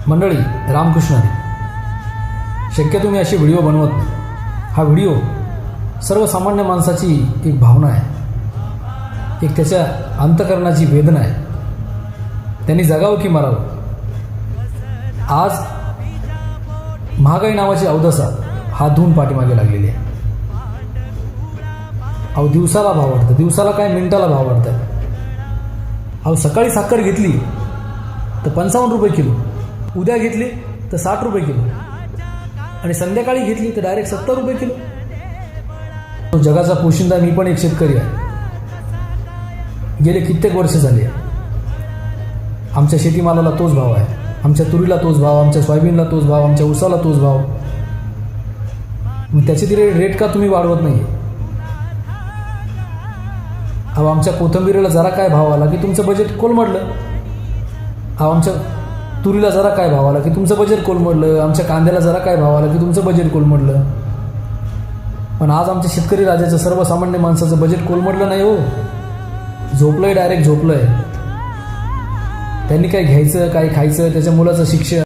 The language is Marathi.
मंडळी, रामकृष्ण हरी. शक्यतो मी असे व्हिडिओ बनवत नाही. हा व्हिडिओ सर्वसामान्य माणसाची एक भावना आहे, एक त्याच्या अंतःकरणाची वेदना आहे. त्यांनी जगावं की मरावं. आज महागाई नावाची अवदसा हा धून पाठीमागे लागलेली आहे. अहो, दिवसाला भाव वाढतं, दिवसाला काय मिनिटाला भाव वाढतात. अहो, सकाळी साखर घेतली तर 55 रुपये किलो, उद्या घेतली तर 60 रुपये किलो, आणि संध्याकाळी घेतली तर डायरेक्ट 70 रुपये किलो. तो जगाचा पोशिंदा मी पण एक शेतकरी आहे. गेले कित्येक वर्ष झाले आमच्या शेतीमालाला तोच भाव आहे, आमच्या तुरीला तोच भाव, आमच्या सोयाबीनला तोच भाव, आमच्या ऊसाला तोच भाव. मग त्याचे तरी रेट का तुम्ही वाढवत नाही? अहो, आमच्या कोथिंबीरीला जरा काय भाव आला की तुमचं बजेट कोलमडलं. अहो, आमच्या तुरीला जरा काय भाव आला की तुमचं बजेट कोलमडलं. आमच्या कांद्याला जरा काय भाव आला की तुमचं बजेट कोलमडलं. पण आज आमच्या शेतकरी राजाचं, सर्वसामान्य माणसाचं बजेट कोलमडलं नाही हो. झोपलंय, डायरेक्ट झोपलंय. त्यांनी काय घ्यायचं, काय खायचं, त्याच्या मुलाचं शिक्षण,